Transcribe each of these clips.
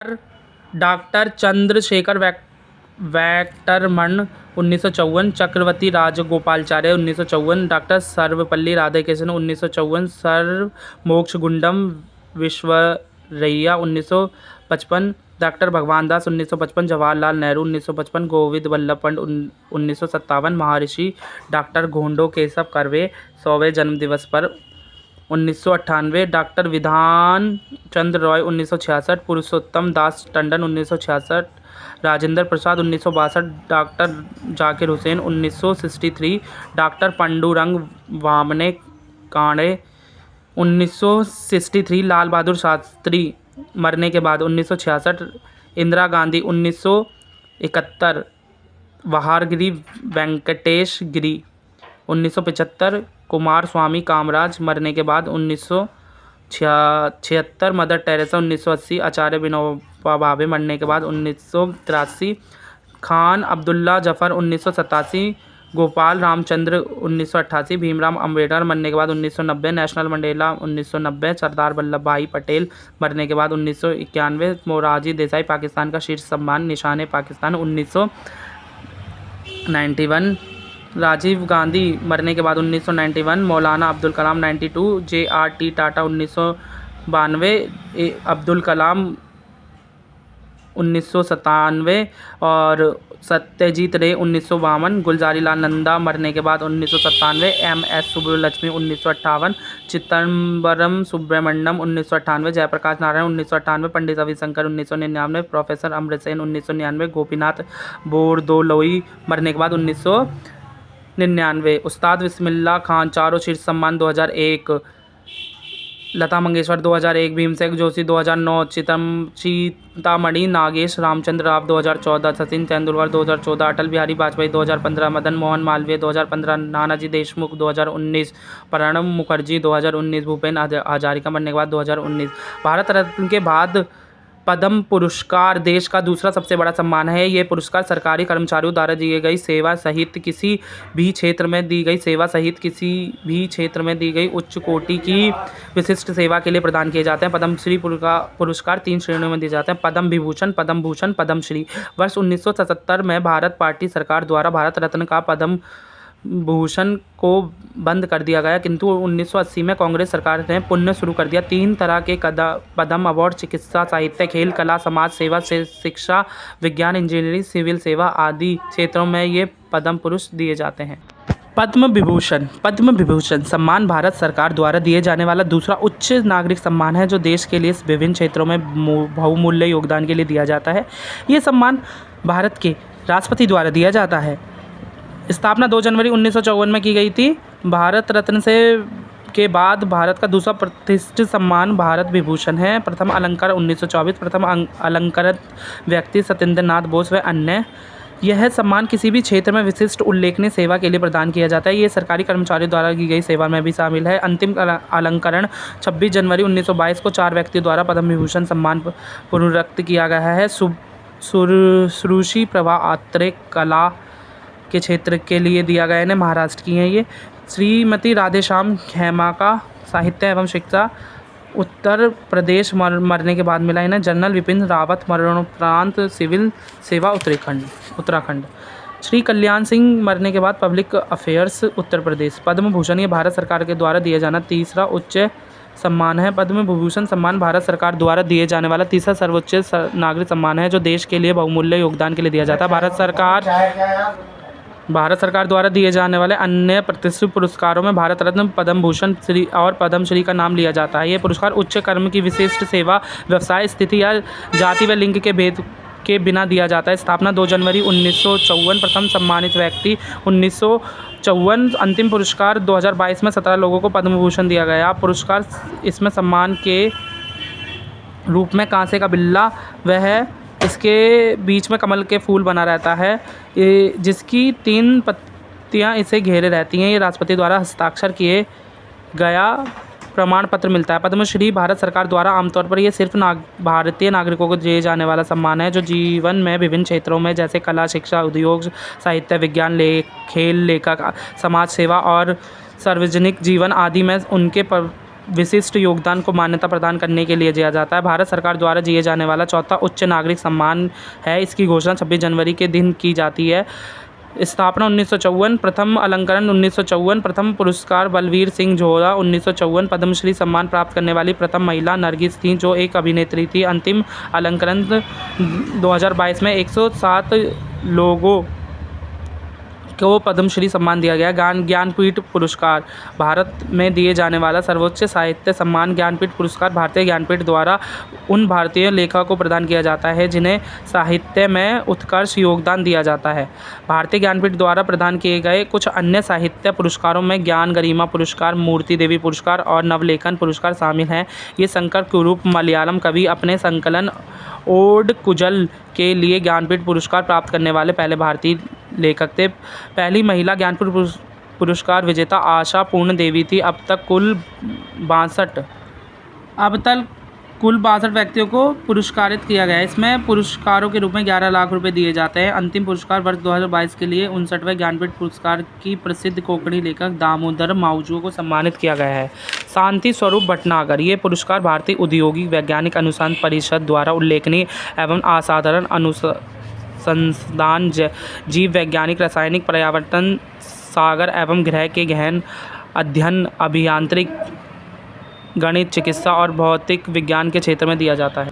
Doctor Chandrashekhar Venkataraman 1954, Chakravarti Rajagopalachari 1954, doctor Sarvepalli Radhakrishnan 1954, sir Mokshagundam Visvesvaraya 1955, doctor Bhagwan Das 1955, Jawaharlal Nehru 1955, Govind Vallabh Pant 1957, महर्षि doctor गोंडो Keshav Karve 100वें जन्मदिवस पर 1998, doctor Bidhan Chandra Roy 1966, पुरुषोत्तम Das Tandon 1966, Rajendra Prasad 1962, doctor Zakir Hussain 1963, doctor Pandurang वामने कांडे 1963, लाल बहादुर शास्त्री मरने के बाद 1966, इंदिरा गांधी 1971, वहारगिरी वेंकटेश गिरी 1975, कुमार स्वामी कामराज मरने के बाद 1976, मदर टेरेसा 1980, आचार्य विनोबा भावे मरने के बाद 1983, खान अब्दुल्ला जफर 1987, गोपाल रामचंद्र 1988, भीमराव अंबेडकर मरने के बाद 1990, नेशनल मंडेला 1990, सरदार वल्लभ भाई पटेल मरने के बाद 1991, मोरारजी देसाई पाकिस्तान का शीर्ष सम्मान निशान पाकिस्तान 1991, राजीव गांधी मरने के बाद 1991, मौलाना अब्दुल कलाम 92, JRT टाटा 1992, अब्दुल कलाम 1997 और सत्यजीत रे 1952, गुलजारी लाल नंदा मरने के बाद 1997, MS सुब्बुलक्ष्मी 1958, चिदंबरम सुब्रमण्यम 1998, जयप्रकाश नारायण 1998, पंडित रविशंकर 1999, प्रोफेसर अमृत सेन 1999, गोपीनाथ बोरदोलोई मरने के बाद 1999, उस्ताद बिस्मिल्लाह खान चारों शीर्ष सम्मान 2001, लता मंगेशकर 2001, भीमसेन जोशी 2009, चिंतामणि नागेश रामचंद्र राव 2014, सचिन तेंदुलकर 2014, अटल बिहारी वाजपेयी 2015, मदन मोहन मालवीय 2015, नानाजी देशमुख 2019, प्रणब मुखर्जी 2019, भूपेन हजारिका मरने के बाद 2019। भारत रत्न के बाद पद्म पुरस्कार देश का दूसरा सबसे बड़ा सम्मान है। ये पुरस्कार सरकारी कर्मचारियों द्वारा दी गई सेवा सहित किसी भी क्षेत्र में दी गई उच्च कोटि की विशिष्ट सेवा के लिए प्रदान किए जाते हैं। पद्मश्री पुरस्कार 3 श्रेणियों में दिए जाते हैं: पद्म विभूषण, पद्म भूषण, पद्मश्री। वर्ष 1977 में भारत पार्टी सरकार द्वारा भारत रत्न का पद्म भूषण को बंद कर दिया गया, किंतु 1980 में कांग्रेस सरकार ने पुनः शुरू कर दिया। 3 तरह के पद्म अवार्ड चिकित्सा, साहित्य, खेल, कला, समाज सेवा, शिक्षा, विज्ञान, इंजीनियरिंग, सिविल सेवा आदि क्षेत्रों में ये पद्म पुरस्कार दिए जाते हैं। पद्म विभूषण सम्मान भारत सरकार द्वारा दिए जाने वाला दूसरा उच्च नागरिक सम्मान है, जो देश के लिए विभिन्न क्षेत्रों में बहुमूल्य योगदान के लिए दिया जाता है। ये सम्मान भारत के राष्ट्रपति द्वारा दिया जाता है। स्थापना 2 जनवरी 1954 में की गई थी। भारत रत्न के बाद भारत का दूसरा प्रतिष्ठित सम्मान भारत विभूषण है। प्रथम अलंकार 1924, प्रथम अलंकृत व्यक्ति सत्येंद्र नाथ बोस व अन्य। यह सम्मान किसी भी क्षेत्र में विशिष्ट उल्लेखनीय सेवा के लिए प्रदान किया जाता है। ये सरकारी कर्मचारियों द्वारा की गई सेवा में भी शामिल है। अंतिम अलंकरण 26 जनवरी 1922 को 4 व्यक्तियों द्वारा पद्म विभूषण सम्मान पुनरुक्त किया गया है। सुश्री प्रभा आत्रे कला के क्षेत्र के लिए दिया गया है, महाराष्ट्र की हैं ये। श्रीमती राधेश्याम खेमाका साहित्य एवं शिक्षा, उत्तर प्रदेश मरने के बाद मिला इन्हें। जनरल विपिन रावत मरणोपरांत सिविल सेवा उत्तराखंड। श्री कल्याण सिंह मरने के बाद पब्लिक अफेयर्स उत्तर प्रदेश। पद्म भूषण ये भारत सरकार के द्वारा दिया जाना तीसरा उच्च सम्मान है। पद्म विभूषण सम्मान भारत सरकार द्वारा दिए जाने वाला तीसरा सर्वोच्च नागरिक सम्मान है, जो देश के लिए बहुमूल्य योगदान के लिए दिया जाता है। भारत सरकार द्वारा दिए जाने वाले अन्य प्रतिष्ठित पुरस्कारों में भारत रत्न, पद्म भूषण श्री और पद्मश्री का नाम लिया जाता है। ये पुरस्कार उच्च कर्म की विशिष्ट सेवा, व्यवसाय, स्थिति या जाति व लिंग के भेद के बिना दिया जाता है। स्थापना 2 जनवरी 1954, प्रथम सम्मानित व्यक्ति 1954। अंतिम पुरस्कार 2022 में 17 लोगों को पद्म भूषण दिया गया। पुरस्कार इसमें सम्मान के रूप में कांसे का बिल्ला वह इसके बीच में कमल के फूल बना रहता है, जिसकी 3 पत्तियां इसे घेरे रहती हैं। ये राष्ट्रपति द्वारा हस्ताक्षर किए गया प्रमाण पत्र मिलता है। पद्मश्री भारत सरकार द्वारा आमतौर पर यह सिर्फ भारतीय नागरिकों को दिए जाने वाला सम्मान है, जो जीवन में विभिन्न क्षेत्रों में जैसे कला, शिक्षा, उद्योग, साहित्य, विज्ञान, खेल, लेखक, समाज सेवा और सार्वजनिक जीवन आदि में उनके विशिष्ट योगदान को मान्यता प्रदान करने के लिए दिया जाता है। भारत सरकार द्वारा दिए जाने वाला चौथा उच्च नागरिक सम्मान है। इसकी घोषणा 26 जनवरी के दिन की जाती है। स्थापना 1954, प्रथम अलंकरण 1954, प्रथम पुरस्कार बलवीर सिंह जोहरा 1954, पद्मश्री सम्मान प्राप्त करने वाली प्रथम महिला नरगिस थीं जो एक अभिनेत्री थी। अंतिम अलंकरण 2022 में 107 लोगों को पद्मश्री सम्मान दिया गया। ज्ञानपीठ पुरस्कार भारत में दिए जाने वाला सर्वोच्च साहित्य सम्मान ज्ञानपीठ पुरस्कार भारतीय ज्ञानपीठ द्वारा उन भारतीय लेखकों को प्रदान किया जाता है जिन्हें साहित्य में उत्कृष्ट योगदान दिया जाता है। भारतीय ज्ञानपीठ द्वारा प्रदान किए गए कुछ अन्य साहित्य पुरस्कारों में ज्ञान गरिमा पुरस्कार, मूर्ति देवी पुरस्कार और नवलेखन पुरस्कार शामिल हैं। ये शंकर कुरूप मलयालम कवि अपने संकलन ओड कुजल के लिए ज्ञानपीठ पुरस्कार प्राप्त करने वाले पहले भारतीय लेखक थे। पहली महिला ज्ञानपीठ पुरस्कार विजेता आशा पूर्ण देवी थी। अब तक कुल 62 व्यक्तियों को पुरस्कारित किया गया है। इसमें पुरस्कारों के रूप में 11 लाख रुपए दिए जाते हैं। अंतिम पुरस्कार वर्ष 2022 के लिए 59वें ज्ञानपीठ पुरस्कार की प्रसिद्ध कोंकणी लेखक दामोदर मावजू को सम्मानित किया गया है। शांति स्वरूप भटनागर ये पुरस्कार भारतीय औद्योगिक वैज्ञानिक अनुसंधान परिषद द्वारा उल्लेखनीय एवं असाधारण अनुसंधान जीव वैज्ञानिक, रासायनिक, पर्यावरण, सागर एवं ग्रह के गहन अध्ययन, अभियांत्रिक, गणित, चिकित्सा और भौतिक विज्ञान के क्षेत्र में दिया जाता है।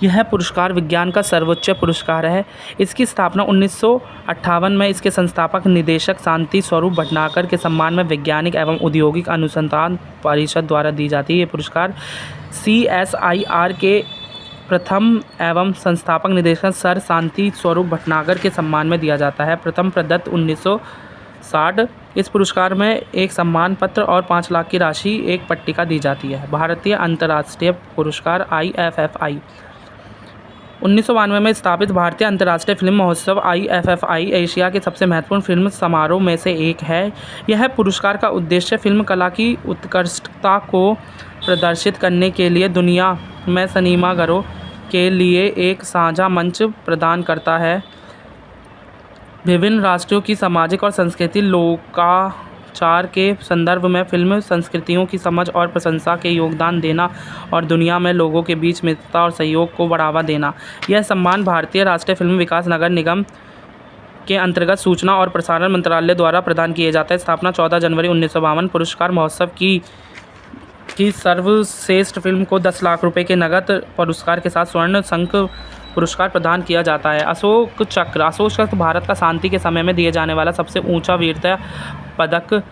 यह पुरस्कार विज्ञान का सर्वोच्च पुरस्कार है। इसकी स्थापना 1958 में इसके संस्थापक निदेशक शांति स्वरूप भटनागर के सम्मान में वैज्ञानिक एवं औद्योगिक अनुसंधान परिषद द्वारा दी जाती है। ये पुरस्कार CSIR के प्रथम एवं संस्थापक निदेशक सर शांति स्वरूप भटनागर के सम्मान में दिया जाता है। प्रथम प्रदत्त 1960। इस पुरस्कार में एक सम्मान पत्र और 5 लाख की राशि एक पट्टिका दी जाती है। भारतीय अंतर्राष्ट्रीय पुरस्कार IFFI 1992 में स्थापित भारतीय अंतर्राष्ट्रीय फिल्म महोत्सव IFFI एशिया के सबसे महत्वपूर्ण फिल्म समारोह में से एक है। यह पुरस्कार का उद्देश्य फिल्म कला की उत्कृष्टता को प्रदर्शित करने के लिए दुनिया में सिनेमाघरों के लिए एक साझा मंच प्रदान करता है। विभिन्न राष्ट्रों की सामाजिक और सांस्कृतिक लोकाचार के संदर्भ में फिल्म संस्कृतियों की समझ और प्रशंसा के योगदान देना और दुनिया में लोगों के बीच मित्रता और सहयोग को बढ़ावा देना। यह सम्मान भारतीय राष्ट्रीय फिल्म विकास नगर निगम के अंतर्गत सूचना और प्रसारण मंत्रालय द्वारा प्रदान किए जाते हैं। स्थापना 14 जनवरी 1952। पुरस्कार महोत्सव की सर्वश्रेष्ठ फिल्म को 10 लाख रुपए के नगद पुरस्कार के साथ स्वर्ण शंख पुरस्कार प्रदान किया जाता है। अशोक चक्र भारत का शांति के समय में दिए जाने वाला सबसे ऊंचा वीरता पदक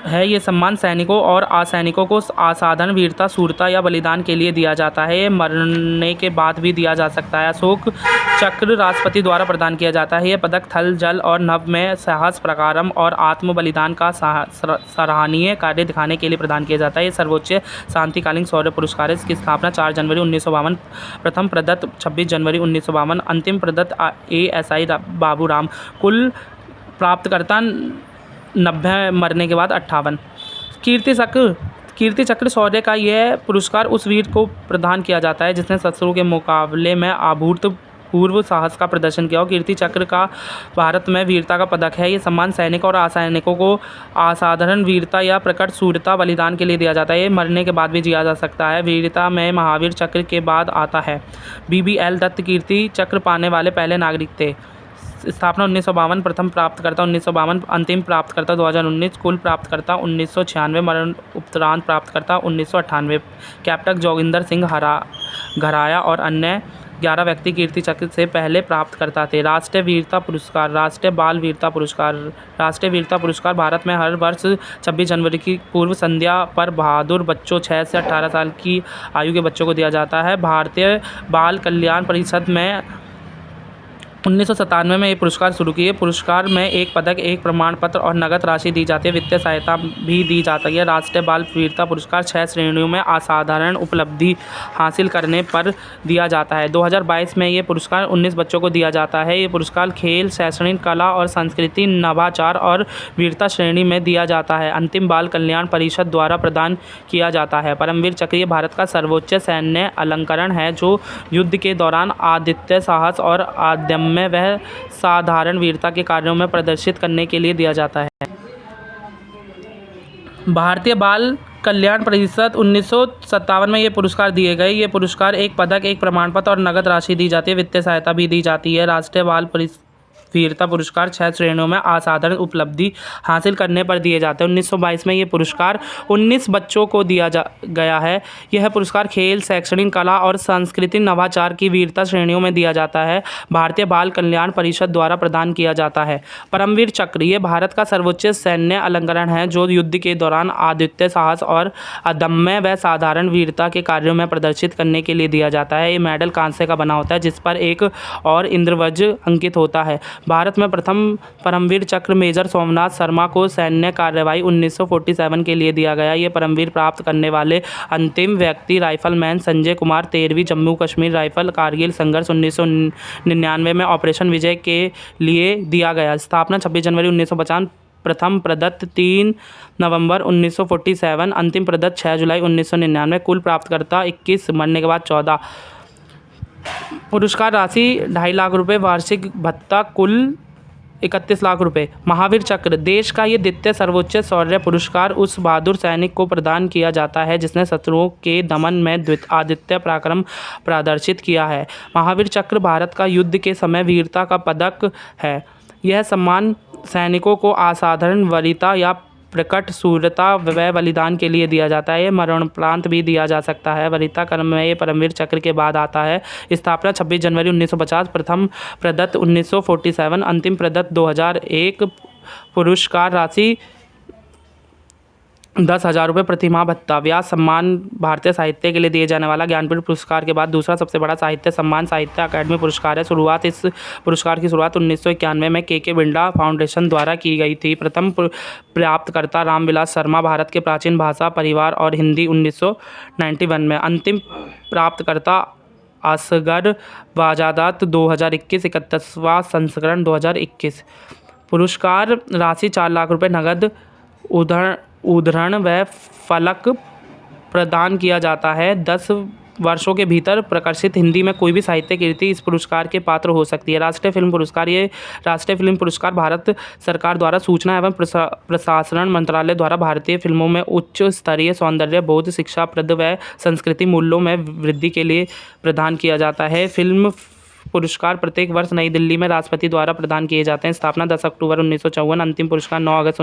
है। ये सम्मान सैनिकों और असैनिकों को असाधारण वीरता, शूरता या बलिदान के लिए दिया जाता है। ये मरने के बाद भी दिया जा सकता है। अशोक चक्र राष्ट्रपति द्वारा प्रदान किया जाता है। यह पदक थल, जल और नभ में साहस, पराक्रम और आत्म बलिदान का सराहनीय कार्य दिखाने के लिए प्रदान किया जाता है। ये सर्वोच्च शांतिकालीन शौर्य पुरस्कार है। इसकी स्थापना 4 जनवरी 1952। प्रथम प्रदत्त 26 जनवरी 1952। अंतिम प्रदत्त ASI बाबूराम। कुल प्राप्तकर्ता 90, मरने के बाद 58। कीर्ति चक्र शौर्य का यह पुरस्कार उस वीर को प्रदान किया जाता है जिसने शत्रु के मुकाबले में अभूतपूर्व साहस का प्रदर्शन किया हो। कीर्ति चक्र का भारत में वीरता का पदक है। ये सम्मान सैनिक और असैनिकों को असाधारण वीरता या प्रकट शूरता, बलिदान के लिए दिया जाता है। ये मरने के बाद भी दिया जा सकता है। वीरता में महावीर चक्र के बाद आता है। BBL दत्त कीर्ति चक्र पाने वाले पहले नागरिक थे। स्थापना 1952। प्रथम प्राप्तकर्ता 1952। अंतिम प्राप्तकर्ता 2019। कुल प्राप्तकर्ता 1996। मरण उपरांत प्राप्तकर्ता 1998। कैप्टन जोगिंदर सिंह घराया और अन्य 11 व्यक्ति कीर्ति चक्र से पहले प्राप्तकर्ता थे। राष्ट्रीय वीरता पुरस्कार, राष्ट्रीय बाल वीरता पुरस्कार। राष्ट्रीय वीरता पुरस्कार भारत में हर वर्ष 26 जनवरी की पूर्व संध्या पर बहादुर बच्चों 6 से 18 साल की आयु के बच्चों को दिया जाता है। भारतीय बाल कल्याण परिषद में 1997 में ये पुरस्कार शुरू किए। पुरस्कार में एक पदक, एक प्रमाण पत्र और नगद राशि दी जाती है। वित्तीय सहायता भी दी जाती है। राष्ट्रीय बाल वीरता पुरस्कार 6 श्रेणियों में असाधारण उपलब्धि हासिल करने पर दिया जाता है। 2022 में ये पुरस्कार 19 बच्चों को दिया जाता है। ये पुरस्कार खेल, शैक्षणिक, कला और संस्कृति, नवाचार और वीरता श्रेणी में दिया जाता है। अंतिम बाल कल्याण परिषद द्वारा प्रदान किया जाता है। परमवीर चक्र भारत का सर्वोच्च सैन्य अलंकरण है जो युद्ध के दौरान आदित्य साहस और अदम्य में वह साधारण वीरता के कार्यों में प्रदर्शित करने के लिए दिया जाता है। भारतीय बाल कल्याण परिषद 1957 में ये पुरस्कार दिए गए। ये पुरस्कार एक पदक, एक प्रमाण पत्र और नगद राशि दी जाती है। वित्तीय सहायता भी दी जाती है। राष्ट्रीय बाल वीरता पुरस्कार 6 श्रेणियों में असाधारण उपलब्धि हासिल करने पर दिए जाते हैं। 1922 में ये पुरस्कार 19 बच्चों को दिया गया है। यह पुरस्कार खेल, शैक्षणिक, कला और सांस्कृतिक नवाचार की वीरता श्रेणियों में दिया जाता है। भारतीय बाल कल्याण परिषद द्वारा प्रदान किया जाता है। परमवीर चक्र ये भारत का सर्वोच्च सैन्य अलंकरण है जो युद्ध के दौरान अद्वितीय साहस और अदम्य व साधारण वीरता के कार्यों में प्रदर्शित करने के लिए दिया जाता है। ये मेडल कांस्य का बना होता है जिस पर एक और इंद्रवज्र अंकित होता है। भारत में प्रथम परमवीर चक्र मेजर सोमनाथ शर्मा को सैन्य कार्रवाई 1947 के लिए दिया गया। ये परमवीर प्राप्त करने वाले अंतिम व्यक्ति राइफलमैन संजय कुमार 13वीं जम्मू कश्मीर राइफल कारगिल संघर्ष 1999 में ऑपरेशन विजय के लिए दिया गया। स्थापना 26 जनवरी 1950। प्रथम प्रदत्त 3 नवंबर 1947, अंतिम प्रदत्त 6 जुलाई 1999। कुल प्राप्तकर्ता 21, मरने के बाद 14। पुरस्कार राशि 2.5 लाख रुपये, वार्षिक भत्ता कुल 31 लाख रुपये। महावीर चक्र देश का ये द्वितीय सर्वोच्च शौर्य पुरस्कार उस बहादुर सैनिक को प्रदान किया जाता है जिसने शत्रुओं के दमन में अद्वितीय पराक्रम प्रदर्शित किया है। महावीर चक्र भारत का युद्ध के समय वीरता का पदक है। यह सम्मान सैनिकों को असाधारण वरीयता या प्रकट शूरता व बलिदान के लिए दिया जाता है। ये मरणोपरांत भी दिया जा सकता है। वरीयता क्रम में ये परमवीर चक्र के बाद आता है। स्थापना 26 जनवरी 1950। प्रथम प्रदत्त 1947, अंतिम प्रदत्त 2001। पुरस्कार राशि 10,000 रुपये प्रतिमाह भत्ता। व्यास सम्मान भारतीय साहित्य के लिए दिए जाने वाला ज्ञानपीठ पुरस्कार के बाद दूसरा सबसे बड़ा साहित्य सम्मान साहित्य अकादमी पुरस्कार है। शुरुआत इस पुरस्कार की शुरुआत 1991 में के बिरला फाउंडेशन द्वारा की गई थी। प्रथम प्राप्तकर्ता रामविलास शर्मा, भारत के प्राचीन भाषा, परिवार और हिंदी 1991 में। अंतिम प्राप्तकर्ता असगर वाजादात 2021, 31वां संस्करण 2021। पुरस्कार राशि 4 लाख रुपये नगद, उद्धरण व फलक प्रदान किया जाता है। 10 वर्षों के भीतर प्रकाशित हिंदी में कोई भी साहित्य कृति इस पुरस्कार के पात्र हो सकती है। राष्ट्रीय फिल्म पुरस्कार ये राष्ट्रीय फिल्म पुरस्कार भारत सरकार द्वारा सूचना एवं प्रसारण मंत्रालय द्वारा भारतीय फिल्मों में उच्च स्तरीय सौंदर्य बोध, शिक्षाप्रद व संस्कृति मूल्यों में वृद्धि के लिए प्रदान किया जाता है। फिल्म पुरस्कार प्रत्येक वर्ष नई दिल्ली में राष्ट्रपति द्वारा प्रदान किए जाते हैं। स्थापना 10 अक्टूबर 1954। अंतिम पुरस्कार 9 अगस्त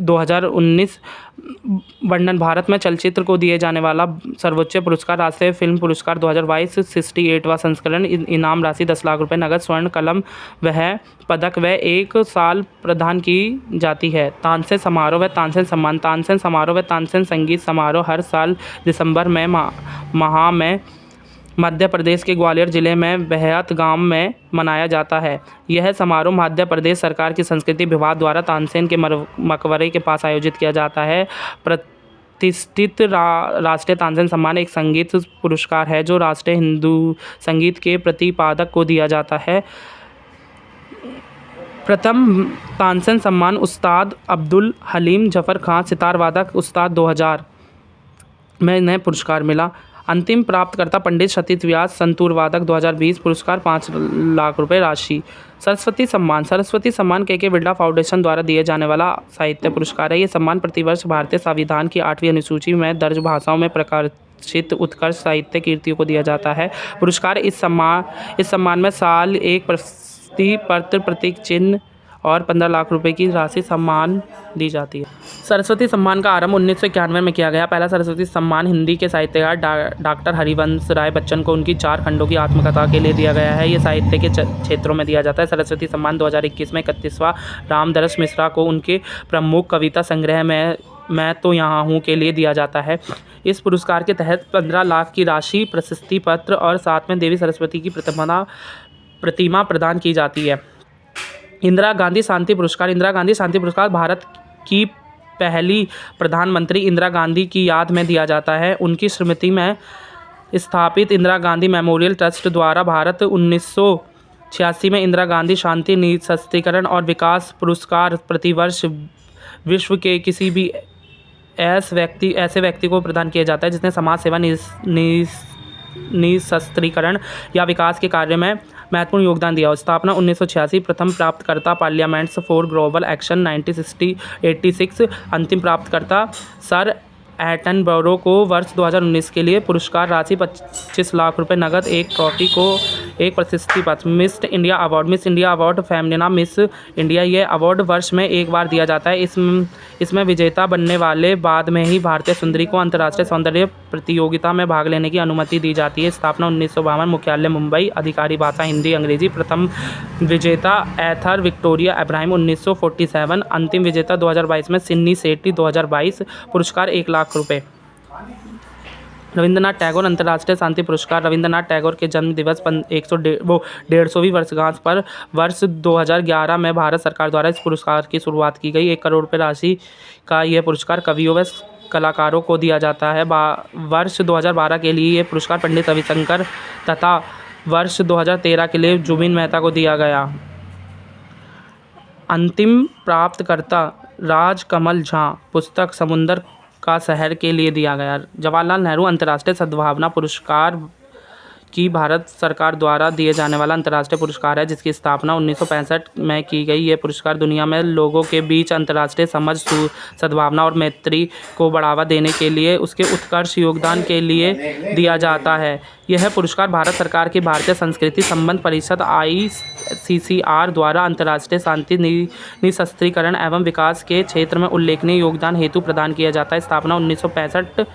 2019। वर्णन भारत में चलचित्र को दिए जाने वाला सर्वोच्च पुरस्कार राष्ट्रीय फिल्म पुरस्कार 2022, 68वां संस्करण। इनाम राशि 10 लाख रुपये नगद, स्वर्ण कलम वह पदक व 1 साल प्रदान की जाती है। तानसेन समारोह व तानसेन सम्मान। तानसेन समारोह व तानसेन संगीत समारोह हर साल दिसंबर में माह में मध्य प्रदेश के ग्वालियर जिले में बेहत गांव में मनाया जाता है। यह समारोह मध्य प्रदेश सरकार की संस्कृति विभाग द्वारा तानसेन के मकबरे के पास आयोजित किया जाता है। प्रतिष्ठित राष्ट्रीय तानसेन सम्मान एक संगीत पुरस्कार है जो राष्ट्रीय हिंदू संगीत के प्रतिपादक को दिया जाता है। प्रथम तानसेन सम्मान उस्ताद अब्दुल हलीम जफ़र खां सितार वादक उस्ताद 2000 में इन्हें पुरस्कार मिला। अंतिम प्राप्तकर्ता पंडित सतीश व्यास संतूर वादक 2020। पुरस्कार 5 लाख रुपये राशि। सरस्वती सम्मान। सरस्वती सम्मान के बिरला फाउंडेशन द्वारा दिए जाने वाला साहित्य पुरस्कार है। ये सम्मान प्रतिवर्ष भारतीय संविधान की 8वीं अनुसूची में दर्ज भाषाओं में प्रकाशित उत्कृष्ट साहित्य कृतियों को दिया जाता है। पुरस्कार इस सम्मान में साल एक प्रशस्ति पत्र, प्रतीक चिन्ह और 15 लाख रुपए की राशि सम्मान दी जाती है। सरस्वती सम्मान का आरंभ 1991 में किया गया। पहला सरस्वती सम्मान हिंदी के साहित्यकार डॉक्टर हरिवंश राय बच्चन को उनकी 4 खंडों की आत्मकथा के लिए दिया गया है। ये साहित्य के क्षेत्रों में दिया जाता है। सरस्वती सम्मान 2021 में 31वां रामदरस मिश्रा को उनके प्रमुख कविता संग्रह मैं तो यहाँ हूँ के लिए दिया जाता है। इस पुरस्कार के तहत 15 लाख की राशि, प्रशस्ति पत्र और साथ में देवी सरस्वती की प्रतिमा प्रदान की जाती है। इंदिरा गांधी शांति पुरस्कार। इंदिरा गांधी शांति पुरस्कार भारत की पहली प्रधानमंत्री इंदिरा गांधी की याद में दिया जाता है। उनकी स्मृति में स्थापित इंदिरा गांधी मेमोरियल ट्रस्ट द्वारा भारत 1986 में इंदिरा गांधी शांति निःशस्त्रीकरण और विकास पुरस्कार प्रतिवर्ष विश्व के किसी भी ऐसे व्यक्ति को प्रदान किया जाता है जिसने समाज सेवा निशस्त्रीकरण या विकास के कार्य में महत्वपूर्ण योगदान दिया। स्थापना 1986। प्रथम प्राप्तकर्ता पार्लियामेंट्स फॉर ग्लोबल एक्शन 1986। अंतिम प्राप्तकर्ता सर एटनबरो को वर्ष 2019 के लिए पुरस्कार राशि 25 लाख रुपए नकद, एक ट्रॉफी को एक प्रशस्ति पत्र। Miss India award Femina Miss India ये अवार्ड वर्ष में एक बार दिया जाता है। इसमें विजेता बनने वाले बाद में ही भारतीय सुंदरी को अंतर्राष्ट्रीय सौंदर्य प्रतियोगिता में भाग लेने की अनुमति दी जाती है। स्थापना 1952। मुख्यालय मुंबई, अधिकारी भाषा हिंदी अंग्रेजी। प्रथम विजेता एथर विक्टोरिया अब्राहम 1947। अंतिम विजेता 2022 में सिन्नी सेट्टी 2022। पुरस्कार 1 लाख रुपए। रविंद्रनाथ टैगोर अंतर्राष्ट्रीय शांति पुरस्कार। रविंद्रनाथ टैगोर के जन्म दिवस 150वीं वर्षगांठ पर वर्ष 2011 में भारत सरकार द्वारा इस पुरस्कार की शुरुआत की गई। 1 करोड़ रुपये राशि का यह पुरस्कार कवियों व कलाकारों को दिया जाता है। वर्ष 2012 के लिए ये पुरस्कार पंडित रविशंकर तथा वर्ष 2013 के लिए जुबिन मेहता को दिया गया। अंतिम प्राप्तकर्ता राजकमल झा, पुस्तक समुंदर का शहर के लिए दिया गया। जवाहरलाल नेहरू अंतर्राष्ट्रीय सद्भावना पुरस्कार की भारत सरकार द्वारा दिए जाने वाला अंतर्राष्ट्रीय पुरस्कार है, जिसकी स्थापना 1965 में की गई। ये पुरस्कार दुनिया में लोगों के बीच अंतर्राष्ट्रीय समझ, सद्भावना और मैत्री को बढ़ावा देने के लिए उसके उत्कृष्ट योगदान के लिए दिया जाता है। यह पुरस्कार भारत सरकार की भारतीय संस्कृति संबंध परिषद ICCR द्वारा अंतर्राष्ट्रीय शांति, निशस्त्रीकरण एवं विकास के क्षेत्र में उल्लेखनीय योगदान हेतु प्रदान किया जाता है। स्थापना 1965।